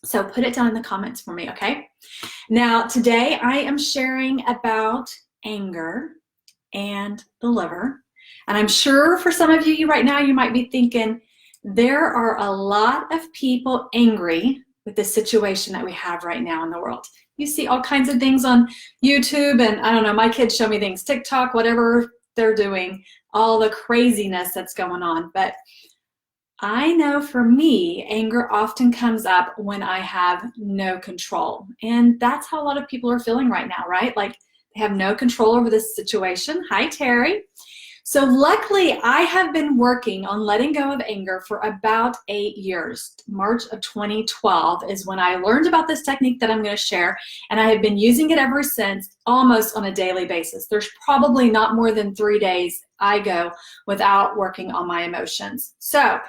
So put it down in the comments for me, okay? Now, today I am sharing about anger and the liver. And I'm sure for some of you right now, you might be thinking, there are a lot of people angry with the situation that we have right now in the world. You see all kinds of things on YouTube, and I don't know, my kids show me things, TikTok, whatever they're doing, all the craziness that's going on. But I know for me, anger often comes up when I have no control. And that's how a lot of people are feeling right now, right? Like they have no control over this situation. Hi, Terry. So luckily, I have been working on letting go of anger for about 8 years. March of 2012 is when I learned about this technique that I'm going to share, and I have been using it ever since, almost on a daily basis. There's probably not more than 3 days I go without working on my emotions. So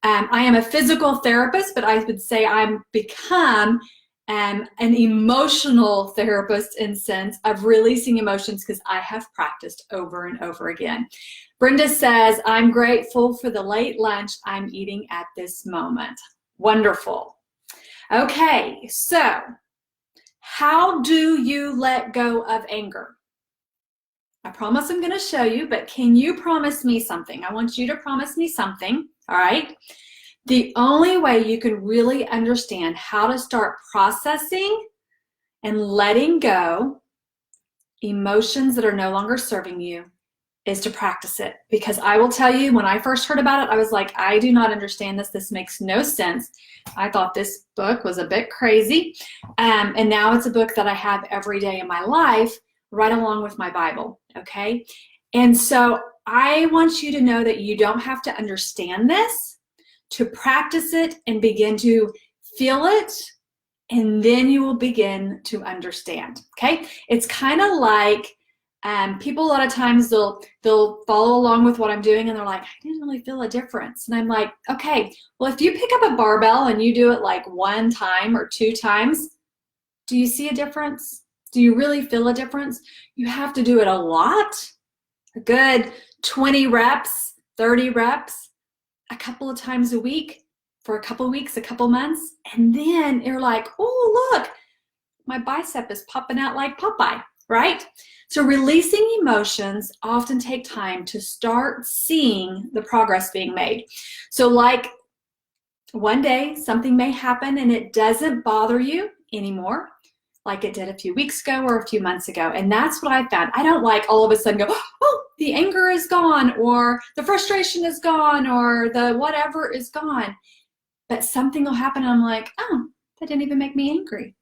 I am a physical therapist, but I would say I've become an emotional therapist in sense of releasing emotions because I have practiced over and over again. Brenda says, I'm grateful for the late lunch I'm eating at this moment. Wonderful. Okay, so how do you let go of anger? I promise I'm going to show you, but can you promise me something? I want you to promise me something, all right? The only way you can really understand how to start processing and letting go emotions that are no longer serving you is to practice it. Because I will tell you, when I first heard about it, I was like, I do not understand this. This makes no sense. I thought this book was a bit crazy. And now it's a book that I have every day in my life, right along with my Bible, okay? And so I want you to know that you don't have to understand this to practice it and begin to feel it, and then you will begin to understand, okay? It's kind of like people a lot of times they'll follow along with what I'm doing and they're like, I didn't really feel a difference. And I'm like, okay, well, if you pick up a barbell and you do it like 1 time or 2 times, do you see a difference? Do you really feel a difference? You have to do it a lot, a good 20 reps, 30 reps, a couple of times a week for a couple of weeks, a couple months, and then you're like, oh, look, my bicep is popping out like Popeye, right? So releasing emotions often take time to start seeing the progress being made. So like one day something may happen and it doesn't bother you anymore like it did a few weeks ago or a few months ago. And that's what I found. I don't like all of a sudden go, oh, the anger is gone, or the frustration is gone, or the whatever is gone. But something will happen and I'm like, oh, that didn't even make me angry.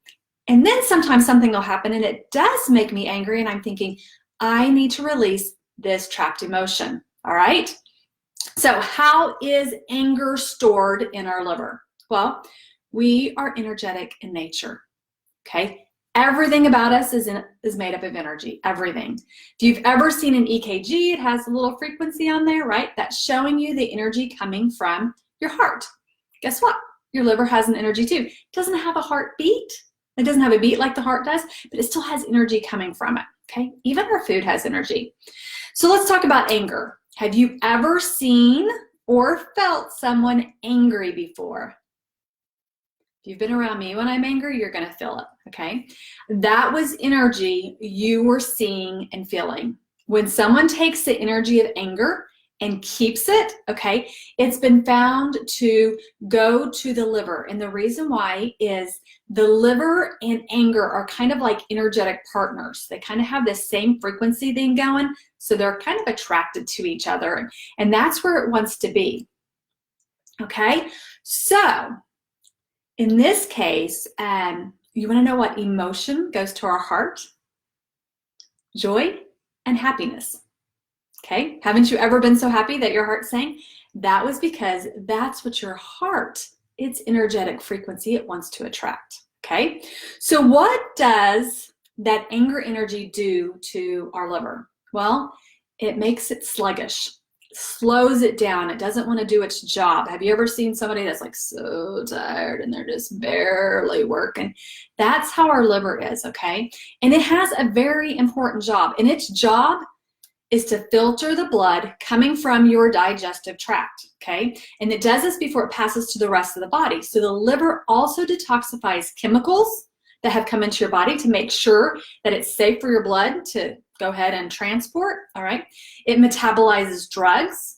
And then sometimes something will happen and it does make me angry, and I'm thinking, I need to release this trapped emotion, all right? So how is anger stored in our liver? Well, we are energetic in nature, okay? Everything about us is made up of energy, everything. If you've ever seen an EKG, it has a little frequency on there, right? That's showing you the energy coming from your heart. Guess what? Your liver has an energy too. It doesn't have a heartbeat. It doesn't have a beat like the heart does, but it still has energy coming from it, okay? Even our food has energy. So let's talk about anger. Have you ever seen or felt someone angry before? If you've been around me when I'm angry, you're gonna feel it, okay? That was energy you were seeing and feeling. When someone takes the energy of anger and keeps it, okay, it's been found to go to the liver. And the reason why is the liver and anger are kind of like energetic partners. They kind of have the same frequency thing going, so they're kind of attracted to each other. And that's where it wants to be, okay? So, in this case, you want to know what emotion goes to our heart? Joy and happiness. Okay, haven't you ever been so happy that your heart sang? That was because that's what your heart, its energetic frequency, it wants to attract. Okay, so what does that anger energy do to our liver? Well, it makes it sluggish. Slows it down. It doesn't want to do its job. Have you ever seen somebody that's like so tired and they're just barely working? That's how our liver is, okay? And it has a very important job. And its job is to filter the blood coming from your digestive tract, okay? And it does this before it passes to the rest of the body. So the liver also detoxifies chemicals that have come into your body to make sure that it's safe for your blood to go ahead and transport, all right? It metabolizes drugs.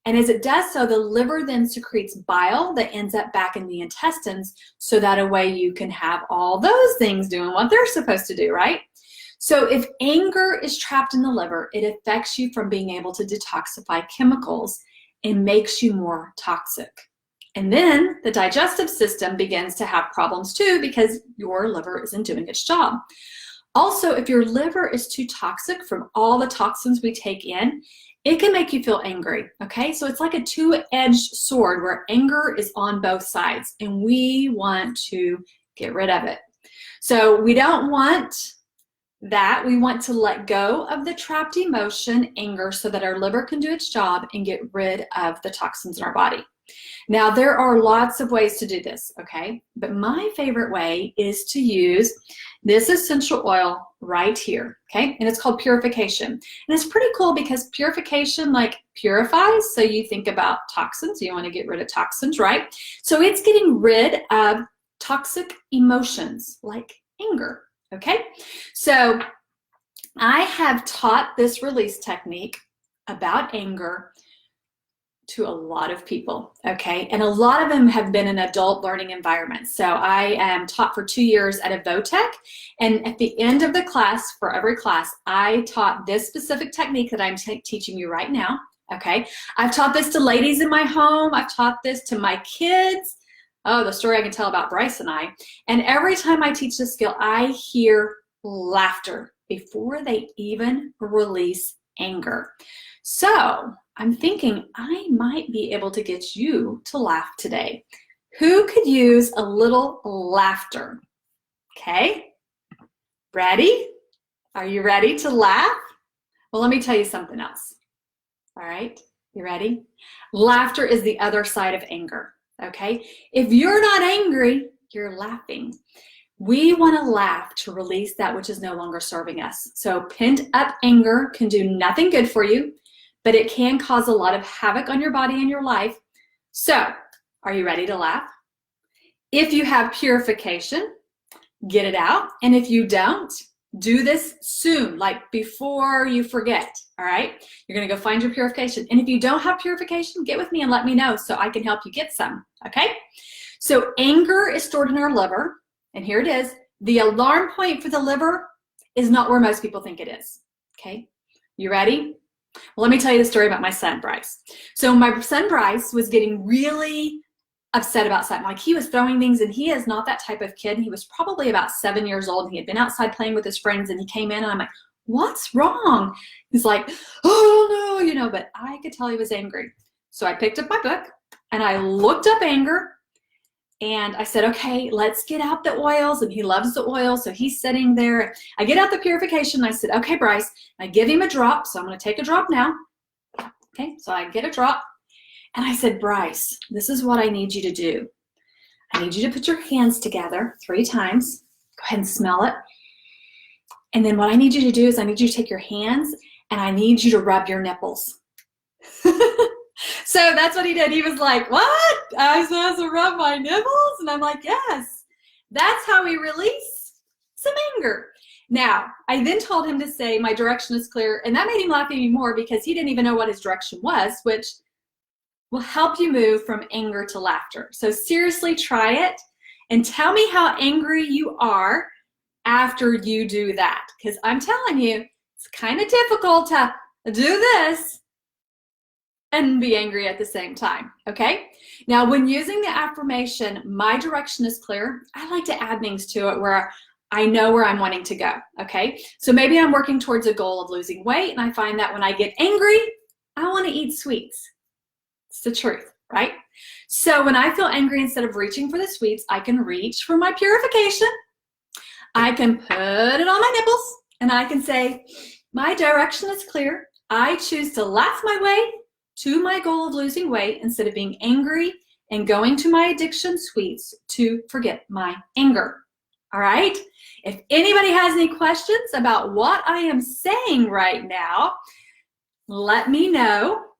And as it does so, the liver then secretes bile that ends up back in the intestines, so that a way you can have all those things doing what they're supposed to do, right? So if anger is trapped in the liver, it affects you from being able to detoxify chemicals and makes you more toxic. And then the digestive system begins to have problems too, because your liver isn't doing its job. Also, if your liver is too toxic from all the toxins we take in, it can make you feel angry, okay? So it's like a two-edged sword where anger is on both sides, and we want to get rid of it. So we don't want that. We want to let go of the trapped emotion, anger, so that our liver can do its job and get rid of the toxins in our body. Now, there are lots of ways to do this, okay? But my favorite way is to use this essential oil right here, okay? And it's called Purification. And it's pretty cool because purification like purifies, so you think about toxins, you want to get rid of toxins, right? So it's getting rid of toxic emotions like anger, okay? So I have taught this release technique about anger to a lot of people, okay? And a lot of them have been in adult learning environments. So I am taught for 2 years at a Votech, and at the end of the class, for every class, I taught this specific technique that I'm teaching you right now, okay? I've taught this to ladies in my home. I've taught this to my kids. Oh, the story I can tell about Bryce and I. And every time I teach this skill, I hear laughter before they even release anger. So I'm thinking I might be able to get you to laugh today. Who could use a little laughter? Okay, ready? Are you ready to laugh? Well, let me tell you something else. All right, you ready? Laughter is the other side of anger, okay? If you're not angry, you're laughing. We want to laugh to release that which is no longer serving us. So pent up anger can do nothing good for you, but it can cause a lot of havoc on your body and your life. So, are you ready to laugh? If you have purification, get it out. And if you don't, do this soon, like before you forget, all right? You're gonna go find your purification. And if you don't have purification, get with me and let me know so I can help you get some, okay? So anger is stored in our liver, and here it is. The alarm point for the liver is not where most people think it is, okay? You ready? Well, let me tell you the story about my son, Bryce. So my son, Bryce, was getting really upset about something. Like, he was throwing things, and he is not that type of kid. He was probably about 7 years old, and he had been outside playing with his friends, and he came in, and I'm like, what's wrong? He's like, oh, no, you know, but I could tell he was angry. So I picked up my book, and I looked up anger, and I said, okay, let's get out the oils. And he loves the oil, so he's sitting there. I get out the purification. And I said, okay, Bryce. I give him a drop, so I'm going to take a drop now. Okay, so I get a drop. And I said, Bryce, this is what I need you to do. I need you to put your hands together 3 times. Go ahead and smell it. And then what I need you to do is I need you to take your hands, and I need you to rub your nipples. So that's what he did. He was like, what? I'm supposed to rub my nipples? And I'm like, yes. That's how we release some anger. Now, I then told him to say, my direction is clear. And that made him laugh even more because he didn't even know what his direction was, which will help you move from anger to laughter. So seriously, try it and tell me how angry you are after you do that. Because I'm telling you, it's kind of difficult to do this and be angry at the same time, okay? Now, when using the affirmation, my direction is clear, I like to add things to it where I know where I'm wanting to go, okay? So maybe I'm working towards a goal of losing weight, and I find that when I get angry, I want to eat sweets. It's the truth, right? So when I feel angry, instead of reaching for the sweets, I can reach for my purification. I can put it on my nipples, and I can say, my direction is clear. I choose to laugh my way to my goal of losing weight instead of being angry and going to my addiction sweets to forget my anger. All right? If anybody has any questions about what I am saying right now, let me know.